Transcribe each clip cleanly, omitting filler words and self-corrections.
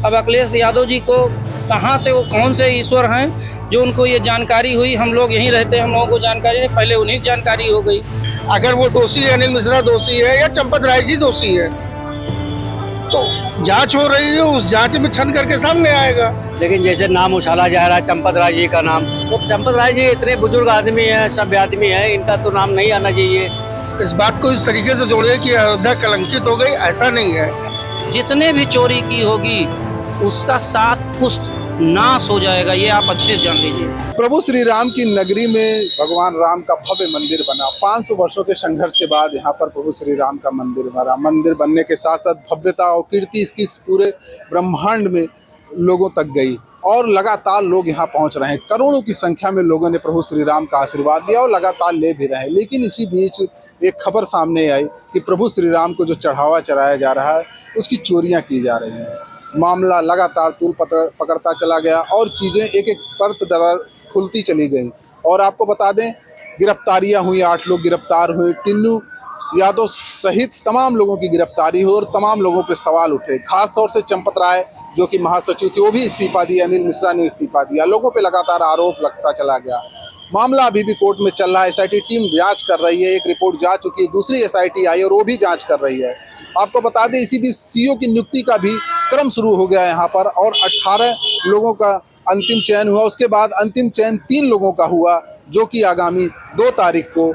अब अखिलेश यादव जी को कहाँ से, वो कौन से ईश्वर हैं जो उनको ये जानकारी हुई। हम लोग यहीं रहते हैं, हम लोगों को जानकारी नहीं, पहले उन्हीं की जानकारी हो गई। अगर वो दोषी है, अनिल मिश्रा दोषी है या चंपत राय जी दोषी है, तो जांच हो रही है, उस जांच में छन करके सामने आएगा। लेकिन जैसे नाम उछाला जा रहा है चंपत राय जी का नाम, तो चंपत राय जी इतने बुजुर्ग आदमी हैं, सभ्य आदमी हैं, इनका तो नाम नहीं आना चाहिए। इस बात को इस तरीके से जोड़े कि अयोध्या कलंकित हो गई, ऐसा नहीं है। जिसने भी चोरी की होगी उसका 7 पुश्त नाश हो जाएगा, ये आप अच्छे से जान लीजिए। प्रभु श्री राम की नगरी में भगवान राम का भव्य मंदिर बना। 500 वर्षों के संघर्ष के बाद यहाँ पर प्रभु श्री राम का मंदिर बना। मंदिर बनने के साथ साथ भव्यता और कीर्ति इसकी इस पूरे ब्रह्मांड में लोगों तक गई और लगातार लोग यहाँ पहुँच रहे हैं। करोड़ों की संख्या में लोगों ने प्रभु श्री राम का आशीर्वाद लिया और लगातार ले भी रहे हैं। लेकिन इसी बीच एक खबर सामने आई कि प्रभु श्री राम को जो चढ़ावा चढ़ाया जा रहा है उसकी चोरियाँ की जा रही हैं। मामला लगातार तूल पकड़ता चला गया और चीज़ें एक एक परत दर खुलती चली गई। और आपको बता दें, गिरफ्तारियां हुई, 8 लोग गिरफ्तार हुए। टिन्नू यादव सहित तमाम लोगों की गिरफ्तारी हुई और तमाम लोगों पे सवाल उठे। खास तौर से चंपत राय जो कि महासचिव थी, वो भी इस्तीफा दिया। अनिल मिश्रा ने इस्तीफा दिया। लोगों पे लगातार आरोप लगता चला गया। मामला अभी भी कोर्ट में चल रहा है। SIT टीम जांच कर रही है। एक रिपोर्ट जा चुकी है, दूसरी SIT आई और वो भी जांच कर रही है। आपको बता दें, इसी बीच CO की नियुक्ति का भी क्रम शुरू हो गया है यहाँ पर और 18 लोगों का अंतिम चयन हुआ। उसके बाद अंतिम चयन 3 लोगों का हुआ, जो कि आगामी 2 तारीख को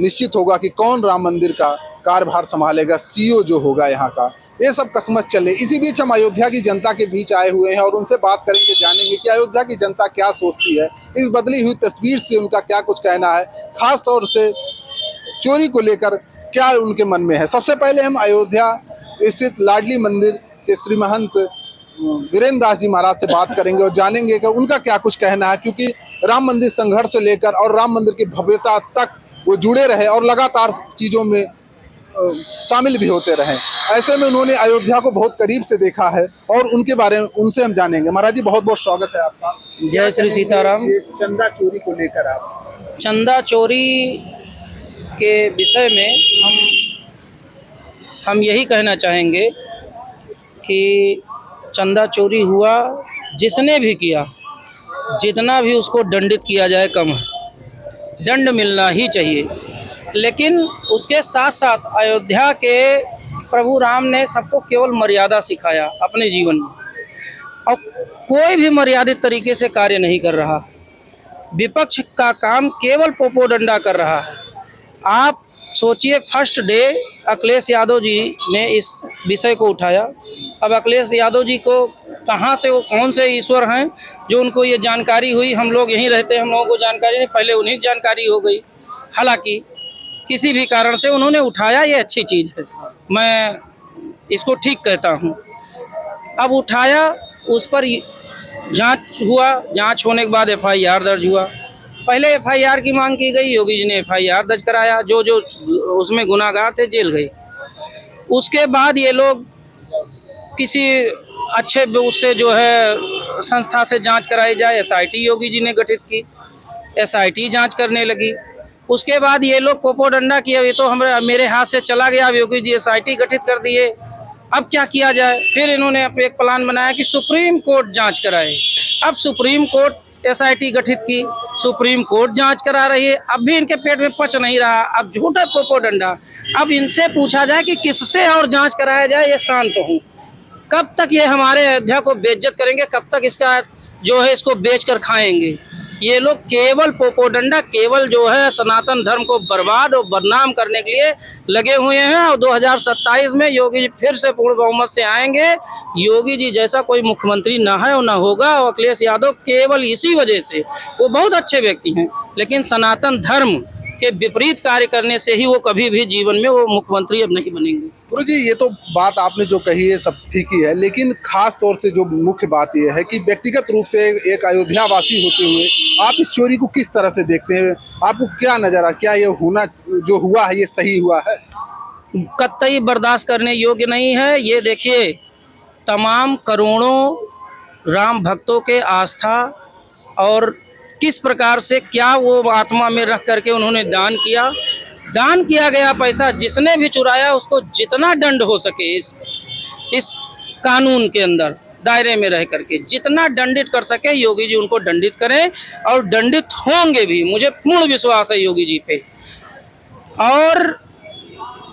निश्चित होगा कि कौन राम मंदिर का कार्यभार संभालेगा, CO जो होगा यहाँ का। ये सब कसमत चले। इसी बीच हम अयोध्या की जनता के बीच आए हुए हैं और उनसे बात करेंगे, जानेंगे कि अयोध्या की जनता क्या सोचती है, इस बदली हुई तस्वीर से उनका क्या कुछ कहना है, खास तौर से चोरी को लेकर क्या उनके मन में है। सबसे पहले हम अयोध्या स्थित लाडली मंदिर के श्री महंत वीरेंद्र दास जी महाराज से बात करेंगे और जानेंगे कि उनका क्या कुछ कहना है, क्योंकि राम मंदिर संघर्ष से लेकर और राम मंदिर की भव्यता तक वो जुड़े रहे और लगातार चीज़ों में शामिल भी होते रहे। ऐसे में उन्होंने अयोध्या को बहुत करीब से देखा है और उनके बारे में उनसे हम जानेंगे। महाराज जी, बहुत बहुत स्वागत है आपका। जय श्री सीताराम। चंदा चोरी को लेकर आप, चंदा चोरी के विषय में हम यही कहना चाहेंगे कि चंदा चोरी हुआ, जिसने भी किया, जितना भी उसको दंडित किया जाए कम है, दंड मिलना ही चाहिए। लेकिन उसके साथ साथ अयोध्या के प्रभु राम ने सबको केवल मर्यादा सिखाया अपने जीवन में, और कोई भी मर्यादित तरीके से कार्य नहीं कर रहा। विपक्ष का काम केवल पोपोडंडा कर रहा है। आप सोचिए, फर्स्ट डे अखिलेश यादव जी ने इस विषय को उठाया। अब अखिलेश यादव जी को कहाँ से, वो कौन से ईश्वर हैं जो उनको ये जानकारी हुई। हम लोग यहीं रहते हैं, हम लोगों को जानकारी नहीं, पहले उन्हीं की जानकारी हो गई। हालांकि किसी भी कारण से उन्होंने उठाया, ये अच्छी चीज़ है, मैं इसको ठीक कहता हूँ। अब उठाया, उस पर जांच हुआ, जांच होने के बाद FIR दर्ज हुआ। पहले FIR की मांग की गई, योगी जी ने FIR दर्ज कराया, जो जो उसमें गुनाहगार थे जेल गए। उसके बाद ये लोग किसी अच्छे उससे जो है संस्था से जांच कराई जाए, SIT योगी जी ने गठित की, SIT जांच करने लगी। उसके बाद ये लोग पोपोडंडा किया, ये तो मेरे हाथ से चला गया। अब योगी जी SIT गठित कर दिए, अब क्या किया जाए। फिर इन्होंने एक प्लान बनाया कि सुप्रीम कोर्ट जांच कराए। अब सुप्रीम कोर्ट SIT गठित की, सुप्रीम कोर्ट जांच करा रही है। अब भी इनके पेट में पच नहीं रहा, अब झूठा पोपोडंडा। अब इनसे पूछा जाए कि किससे और जांच कराया जाए, ये शांत हूँ। कब तक ये हमारे अयोध्या को बेइज्जत करेंगे, कब तक इसका जो है इसको बेचकर खाएंगे। ये लोग केवल पोपोडंडा, केवल जो है सनातन धर्म को बर्बाद और बदनाम करने के लिए लगे हुए हैं। और 2027 में योगी जी फिर से पूर्ण बहुमत से आएंगे। योगी जी जैसा कोई मुख्यमंत्री ना है और ना होगा। और अखिलेश यादव केवल इसी वजह से, वो बहुत अच्छे व्यक्ति हैं, लेकिन सनातन धर्म के विपरीत कार्य करने से ही वो कभी भी जीवन में वो मुख्यमंत्री अब नहीं बनेंगे। गुरु जी, ये तो बात आपने जो कही है सब ठीक ही है, लेकिन खास तौर से जो मुख्य बात ये है कि व्यक्तिगत रूप से एक अयोध्या वासी होते हुए आप इस चोरी को किस तरह से देखते हैं? आपको क्या नजर आ, क्या ये होना जो हुआ है ये सही हुआ है? कतई बर्दाश्त करने योग्य नहीं है। ये देखिए, तमाम करोड़ों राम भक्तों के आस्था और किस प्रकार से क्या वो आत्मा में रख करके उन्होंने दान किया। दान किया गया पैसा जिसने भी चुराया उसको जितना दंड हो सके इस कानून के अंदर दायरे में रह करके जितना दंडित कर सके योगी जी उनको दंडित करें, और दंडित होंगे भी, मुझे पूर्ण विश्वास है योगी जी पे। और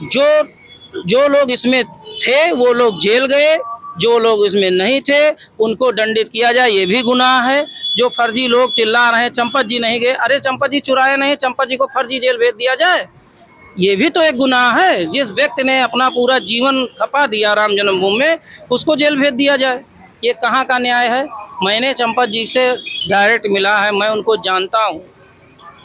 जो जो लोग इसमें थे वो लोग जेल गए, जो लोग इसमें नहीं थे उनको दंडित किया जाए, ये भी गुनाह है। जो फर्जी लोग चिल्ला रहे हैं चंपत जी नहीं गए, अरे चंपत जी चुराए नहीं, चंपत जी को फर्जी जेल भेज दिया जाए, ये भी तो एक गुनाह है। जिस व्यक्ति ने अपना पूरा जीवन खपा दिया राम जन्मभूमि में, उसको जेल भेज दिया जाए, ये कहाँ का न्याय है। मैंने चंपत जी से डायरेक्ट मिला है, मैं उनको जानता हूँ,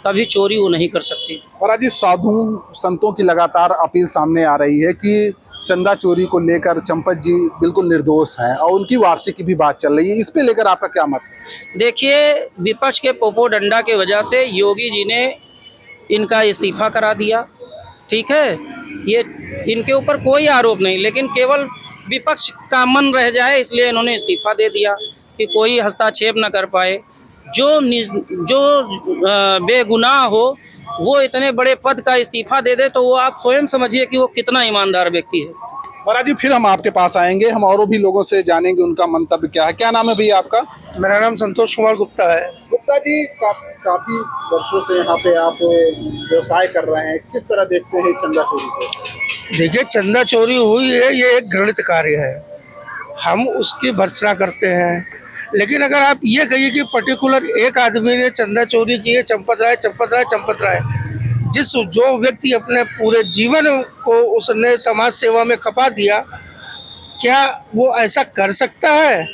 कभी चोरी वो नहीं कर सकती। और आज साधु संतों की लगातार अपील सामने आ रही है कि चंदा चोरी को लेकर चंपत जी बिल्कुल निर्दोष हैं और उनकी वापसी की भी बात चल रही है, इस पे लेकर आपका क्या मत है? देखिए, विपक्ष के पोपो डंडा के वजह से योगी जी ने इनका इस्तीफा करा दिया, ठीक है, ये इनके ऊपर कोई आरोप नहीं, लेकिन केवल विपक्ष का मन रह जाए इसलिए इन्होंने इस्तीफा दे दिया कि कोई हस्तक्षेप न कर पाए। जो बेगुनाह हो वो इतने बड़े पद का इस्तीफा दे दे तो वो आप स्वयं समझिए कि वो कितना ईमानदार व्यक्ति है। महाराज जी, फिर हम आपके पास आएंगे, हम औरों भी लोगों से जानेंगे उनका मंतव्य क्या है। क्या नाम है भैया आपका? मेरा नाम संतोष कुमार गुप्ता है। गुप्ता जी, काफी वर्षों से यहाँ पे आप व्यवसाय कर रहे हैं, किस तरह देखते हैं चंदा चोरी को? देखिए, चंदा चोरी हुई है, ये एक घृणित कार्य है, हम उसकी भर्त्सना करते हैं। लेकिन अगर आप ये कहिए कि पर्टिकुलर एक आदमी ने चंदा चोरी की है, चंपत राय, जो व्यक्ति अपने पूरे जीवन को उसने समाज सेवा में खपा दिया, क्या वो ऐसा कर सकता है?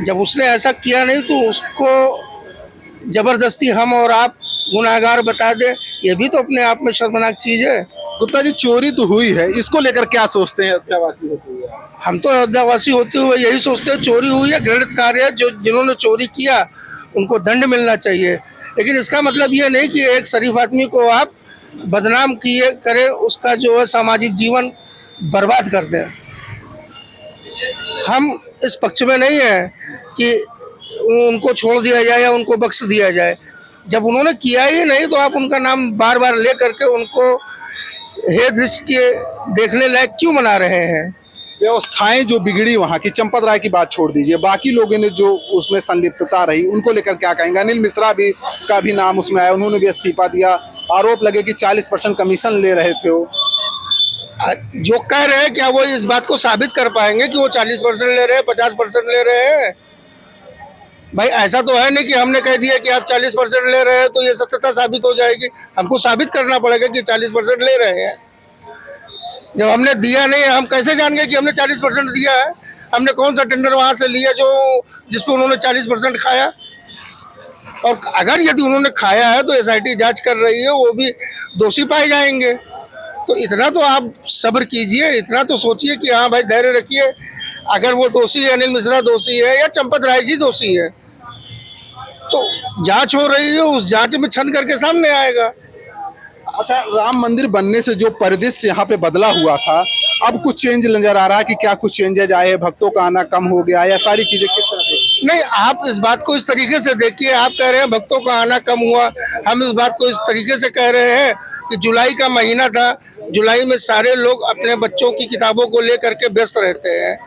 जब उसने ऐसा किया नहीं तो उसको जबरदस्ती हम और आप गुनाहगार बता दे, ये भी तो अपने आप में शर्मनाक चीज है। गुप्ता जी, चोरी तो हुई है, इसको लेकर क्या सोचते हैं अयोध्यावासी होते हुए? हम तो अयोध्यावासी होते हुए यही सोचते हैं, चोरी हुई है, घृणित कार्य है, जिन्होंने चोरी किया उनको दंड मिलना चाहिए। लेकिन इसका मतलब ये नहीं कि एक शरीफ आदमी को आप बदनाम करें, उसका जो है सामाजिक जीवन बर्बाद कर दें। हम इस पक्ष में नहीं है कि उनको छोड़ दिया जाए या उनको बख्श दिया जाए। जब उन्होंने किया ही नहीं तो आप उनका नाम बार बार ले करके उनको हे दृष्टि के देखने लायक क्यों बना रहे हैं? व्यवस्थाएं जो बिगड़ी वहाँ की, चंपत राय की बात छोड़ दीजिए, बाकी लोगों ने जो उसमें संलिप्तता रही उनको लेकर क्या कहेंगे? अनिल मिश्रा का भी नाम उसमें आया, उन्होंने भी इस्तीफा दिया, आरोप लगे कि 40% कमीशन ले रहे थे वो। जो कह रहे हैं क्या वो इस बात को साबित कर पाएंगे कि वो 40% ले रहे हैं, 50% ले रहे हैं? भाई ऐसा तो है नहीं कि हमने कह दिया कि आप 40% ले रहे हैं तो ये सत्यता साबित हो जाएगी। हमको साबित करना पड़ेगा कि 40% ले रहे हैं। जब हमने दिया नहीं, हम कैसे जान गए कि हमने 40% दिया है? हमने कौन सा टेंडर वहां से लिया जिसपे उन्होंने 40% खाया? और अगर यदि उन्होंने खाया है तो एसआईटी जांच कर रही है, वो भी दोषी पाए जाएंगे। तो इतना तो आप सब्र कीजिए, इतना तो सोचिए कि हाँ भाई धैर्य रखिए। अगर वो दोषी है, अनिल मिश्रा दोषी है या चंपत राय जी दोषी है, तो जांच हो रही है, उस जांच में छन करके सामने आएगा। अच्छा, राम मंदिर बनने से जो परिदृश्य यहाँ पे बदला हुआ था, अब कुछ चेंज नजर आ रहा है कि क्या कुछ चेंजेज आए? भक्तों का आना कम हो गया या सारी चीजें किस तरह से? नहीं, आप इस बात को इस तरीके से देखिए। आप कह रहे हैं भक्तों का आना कम हुआ, हम इस बात को इस तरीके से कह रहे हैं कि जुलाई का महीना था, जुलाई में सारे लोग अपने बच्चों की किताबों को लेकर के व्यस्त रहते हैं।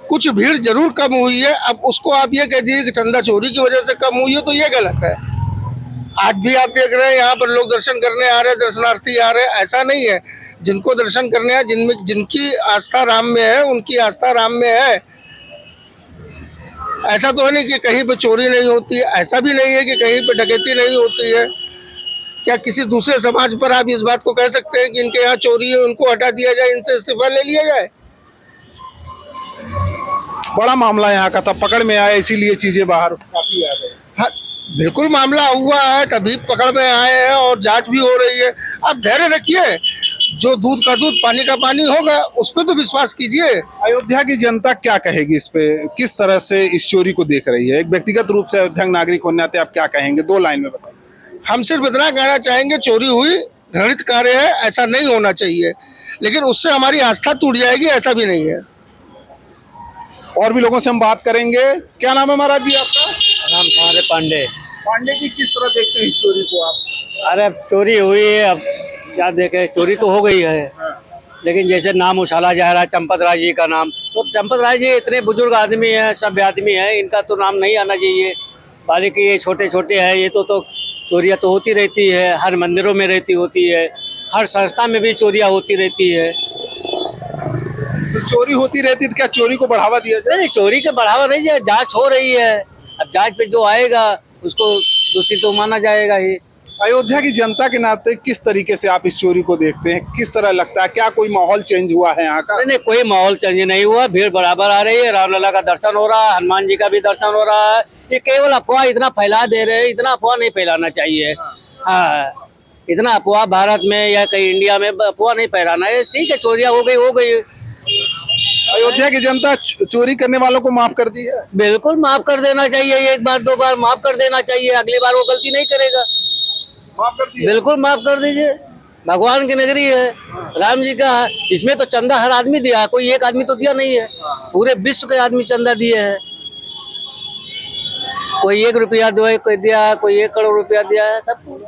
कुछ भीड़ जरूर कम हुई है। अब उसको आप ये कह दीजिए कि चंदा चोरी की वजह से कम हुई है, तो ये गलत है। आज भी आप देख रहे हैं यहाँ पर लोग दर्शन करने आ रहे हैं, दर्शनार्थी आ रहे हैं, ऐसा नहीं है। जिनको दर्शन करने हैं, जिनकी आस्था राम में है, उनकी आस्था राम में है। ऐसा तो है नहीं कि कहीं पे चोरी नहीं होती है, ऐसा भी नहीं है कि कहीं पे डकैती नहीं होती है। क्या किसी दूसरे समाज पर आप इस बात को कह सकते हैं कि इनके यहाँ चोरी है, उनको हटा दिया जाए, इनसे इस्तीफा ले लिया जाए? बड़ा मामला यहाँ का था, पकड़ में आया, इसीलिए चीजें बाहर काफी आ गई। हाँ, बिल्कुल मामला हुआ है, तभी पकड़ में आए हैं और जांच भी हो रही है। आप धैर्य रखिए, जो दूध का दूध पानी का पानी होगा, उस पर तो विश्वास कीजिए। अयोध्या की जनता क्या कहेगी इस पे, किस तरह से इस चोरी को देख रही है? एक व्यक्तिगत रूप से अयोध्या नागरिक होने नाते आप क्या कहेंगे? 2 लाइन में बताइए। हम सिर्फ इतना कहना चाहेंगे, चोरी हुई, घृणित कार्य है, ऐसा नहीं होना चाहिए, लेकिन उससे हमारी आस्था टूट जाएगी, ऐसा भी नहीं है। और भी लोगों से हम बात करेंगे। क्या नाम है महाराज जी आपका? नाम हमारे पांडे। पांडे जी, किस तरह देखते हैं इस चोरी को आप? अरे अब चोरी हुई है, अब क्या देखे, चोरी तो हो गई है। लेकिन जैसे नाम उछाला जा रहा है चंपत राय जी का नाम, तो चंपत राय जी इतने बुजुर्ग आदमी हैं, सभ्य आदमी हैं, इनका तो नाम नहीं आना चाहिए। बाकी ये छोटे छोटे हैं, ये तो चोरियाँ तो होती रहती है, हर मंदिरों में रहती होती है, हर संस्था में भी चोरियाँ होती रहती है। तो चोरी होती रहती है तो क्या चोरी को बढ़ावा दिया जाए? नहीं, चोरी का बढ़ावा नहीं है, जांच हो रही है। अब जांच पे जो आएगा उसको दोषी तो माना जाएगा ही। अयोध्या की जनता के नाते किस तरीके से आप इस चोरी को देखते हैं? किस तरह लगता है, क्या कोई माहौल चेंज हुआ है यहाँ का? नहीं नहीं, कोई माहौल चेंज नहीं हुआ, भीड़ बराबर आ रही है, रामलला का दर्शन हो रहा है, हनुमान जी का भी दर्शन हो रहा है। ये केवल अफवाह इतना फैला दे रहे हैं, इतना अफवाह नहीं फैलाना चाहिए। हाँ, इतना अफवाह भारत में या कहीं इंडिया में अफवाह नहीं फैलाना है। ठीक है, चोरियाँ हो गई। अयोध्या की जनता चोरी करने वालों को माफ कर दी है? बिल्कुल माफ कर देना चाहिए, एक बार दो बार माफ कर देना चाहिए, अगली बार वो गलती नहीं करेगा। माफ कर दी? बिल्कुल माफ कर दीजिए, भगवान की नगरी है, राम जी का है, इसमें तो चंदा हर आदमी दिया है, कोई एक आदमी तो दिया नहीं है, पूरे विश्व के आदमी चंदा दिए हैं। कोई 1 रुपया कोई दिया, कोई 1 करोड़ रुपया दिया है, सब कुल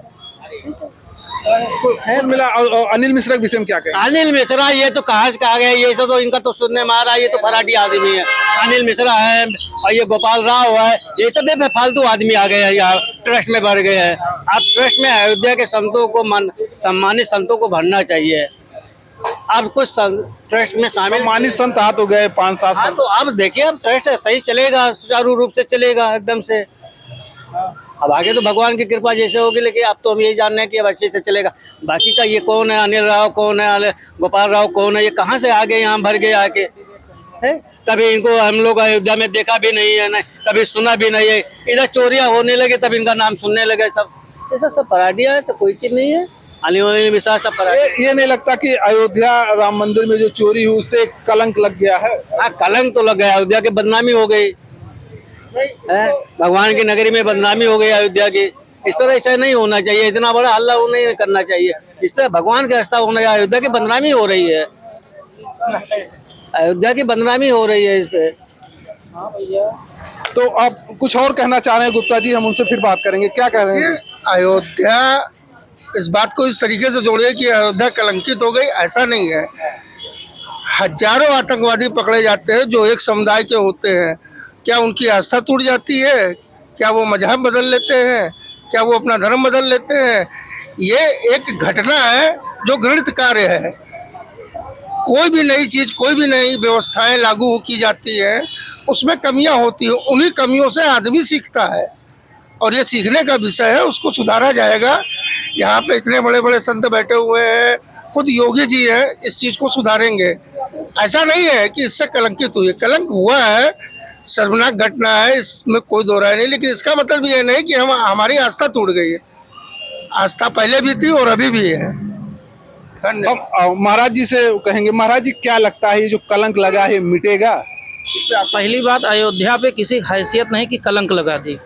मिला। और अनिल मिश्रा के विषय में क्या कहें? अनिल मिश्रा ये तो कहाँ से कहा गया, ये सब तो इनका तो सुनने में आ रहा है, ये तो फराठी आदमी है। अनिल मिश्रा है और ये गोपाल राव है, ये सब में फालतू आदमी आ गए हैं, यहाँ ट्रस्ट में बढ़ गए हैं। आप ट्रस्ट में अयोध्या के संतों को सम्मानित संतों को भरना चाहिए। अब कुछ ट्रस्ट में शामिल मानित संत आ तो गए 5-7 हाँ, संत। तो अब देखिए, अब ट्रस्ट सही चलेगा, सुचारू रूप से चलेगा एकदम से। अब आगे तो भगवान की कृपा जैसे होगी, लेकिन अब तो हम यही जान रहे हैं कि अब अच्छे से चलेगा। बाकी का ये कौन है, अनिल राव कौन है, गोपाल राव कौन है, ये कहाँ से आ गए, यहाँ भर गए आके है? कभी इनको हम लोग अयोध्या में देखा भी नहीं है, ना कभी सुना भी नहीं है। इधर चोरियाँ होने लगे तब इनका नाम सुनने लगे सब। ऐसा सब पराठिया है, तो कोई चीज नहीं है। अनिल मिश्रा सब पराठिया। ये नहीं लगता कि अयोध्या राम मंदिर में जो चोरी हुई उससे कलंक लग गया है? हाँ, कलंक तो लग गया, अयोध्या की बदनामी हो गई है, भगवान की नगरी में बदनामी हो गई अयोध्या की। इस तरह ऐसा नहीं होना चाहिए, इतना बड़ा हल्ला नहीं करना चाहिए। इस पे भगवान का आस्था होना चाहिए। अयोध्या की बदनामी हो रही है, अयोध्या की बदनामी हो रही है इस पे। तो आप कुछ और कहना चाह रहे हैं गुप्ता जी, हम उनसे फिर बात करेंगे। क्या कह रहे हैं? अयोध्या इस बात को इस तरीके से जोड़िए कि अयोध्या कलंकित हो गई, ऐसा नहीं है। हजारों आतंकवादी पकड़े जाते हैं जो एक समुदाय के होते हैं, क्या उनकी आस्था टूट जाती है? क्या वो मजहब बदल लेते हैं? क्या वो अपना धर्म बदल लेते हैं? ये एक घटना है जो घृणित कार्य है। कोई भी नई चीज, कोई भी नई व्यवस्थाएं लागू की जाती है, उसमें कमियां होती हैं, उन्हीं कमियों से आदमी सीखता है और ये सीखने का विषय है, उसको सुधारा जाएगा। यहाँ पे इतने बड़े बड़े संत बैठे हुए हैं, खुद योगी जी हैं, इस चीज को सुधारेंगे। ऐसा नहीं है कि इससे कलंकित हुई, कलंक हुआ है, शर्मनाक घटना है, इसमें कोई दो राय नहीं। लेकिन इसका मतलब ये नहीं कि हमारी आस्था टूट गई है। आस्था पहले भी थी और अभी भी है। हम महाराज जी से कहेंगे, महाराज जी क्या लगता है ये जो कलंक लगा है मिटेगा? पहली बात, अयोध्या पे किसी हैसियत नहीं कि कलंक लगा दी।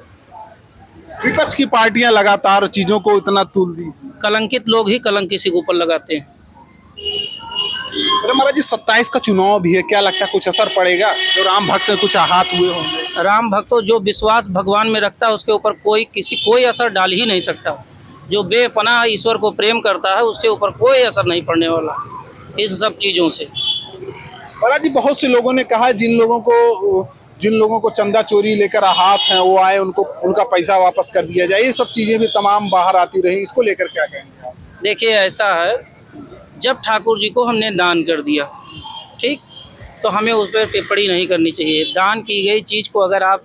विपक्ष की पार्टियां लगातार चीजों को इतना तुल दी। कलंकित लोग ही कलंक किसी के ऊपर लगाते हैं। अरे महाराज जी 27 का चुनाव भी है, क्या लगता है कुछ असर पड़ेगा? जो राम भक्त कुछ आहत हुए होंगे। राम भक्तों, जो विश्वास भगवान में रखता है उसके ऊपर कोई असर डाल ही नहीं सकता। जो बेपनाह ईश्वर को प्रेम करता है उसके ऊपर कोई असर नहीं पड़ने वाला इन सब चीज़ों से। महाराज जी बहुत से लोगों ने कहा जिन लोगों को चंदा चोरी लेकर आहत हैं वो आए, उनका पैसा वापस कर दिया जाए। ये सब चीजें भी तमाम बाहर आती रही, इसको लेकर क्या कहेंगे? देखिए, ऐसा है, जब ठाकुर जी को हमने दान कर दिया, ठीक, तो हमें उस पर टिप्पणी नहीं करनी चाहिए। दान की गई चीज़ को अगर आप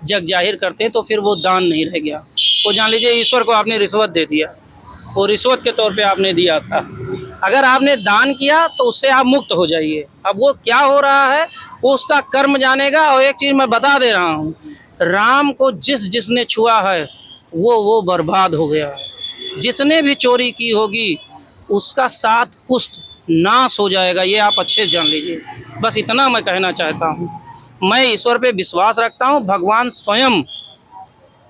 जग जाहिर करते हैं तो फिर वो दान नहीं रह गया। वो जान लीजिए ईश्वर को आपने रिश्वत दे दिया, वो रिश्वत के तौर पे आपने दिया था। अगर आपने दान किया तो उससे आप मुक्त हो जाइए। अब वो क्या हो रहा है वो उसका कर्म जानेगा। और एक चीज़ मैं बता दे रहा हूँ, राम को जिसने छुआ है वो बर्बाद हो गया है। जिसने भी चोरी की होगी उसका 7 पुश्त नाश हो जाएगा, ये आप अच्छे से जान लीजिए। बस इतना मैं कहना चाहता हूँ। मैं ईश्वर पे विश्वास रखता हूँ, भगवान स्वयं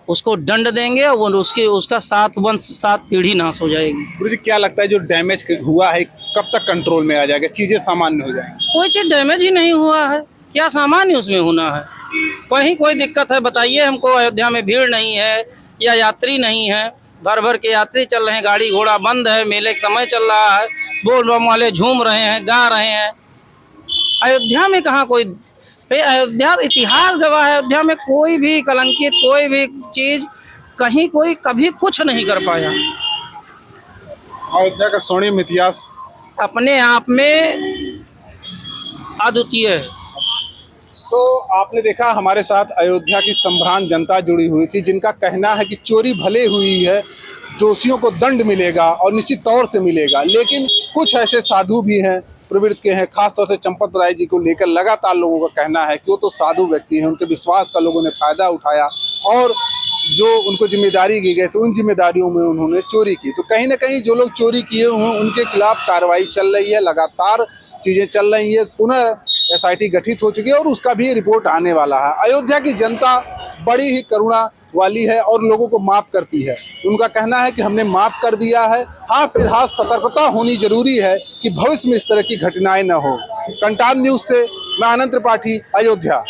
उसको दंड देंगे और उसका 7 वंश 7 पीढ़ी नाश हो जाएगी। गुरु जी क्या लगता है जो डैमेज हुआ है कब तक कंट्रोल में आ जाएगा, चीजें सामान्य हो जाएंगी? कोई चीज़ डैमेज ही नहीं हुआ है, क्या सामान्य उसमें होना है? कहीं कोई दिक्कत है बताइए हमको। अयोध्या में भीड़ नहीं है या यात्री नहीं है, भर भर के यात्री चल रहे हैं, गाड़ी घोड़ा बंद है, मेले का समय चल रहा है, बोल बम वाले झूम रहे हैं, गा रहे हैं। अयोध्या में कहाँ कोई, भाई अयोध्या इतिहास गवाह है, अयोध्या में कोई भी कलंकित कोई भी चीज कहीं कोई कभी कुछ नहीं कर पाया। अयोध्या का स्वर्णिम इतिहास अपने आप में अद्वितीय है। तो आपने देखा हमारे साथ अयोध्या की संभ्रांत जनता जुड़ी हुई थी, जिनका कहना है कि चोरी भले हुई है, दोषियों को दंड मिलेगा और निश्चित तौर से मिलेगा, लेकिन कुछ ऐसे साधु भी हैं, प्रवृत्ति के हैं, खासतौर से चंपत राय जी को लेकर लगातार लोगों का कहना है कि वो तो साधु व्यक्ति हैं, उनके विश्वास का लोगों ने फायदा उठाया और जो उनको जिम्मेदारी दी गई तो उन जिम्मेदारियों में उन्होंने चोरी की। तो कहीं ना कहीं जो लोग चोरी किए हुए हैं उनके खिलाफ कार्रवाई चल रही है, लगातार चीज़ें चल रही है, पुनः SIT गठित हो चुकी है और उसका भी रिपोर्ट आने वाला है। अयोध्या की जनता बड़ी ही करुणा वाली है और लोगों को माफ़ करती है। उनका कहना है कि हमने माफ़ कर दिया है। हाँ, फिलहाल सतर्कता होनी जरूरी है कि भविष्य में इस तरह की घटनाएं न हो। कंटाब न्यूज़ से मैं अनंत त्रिपाठी, अयोध्या।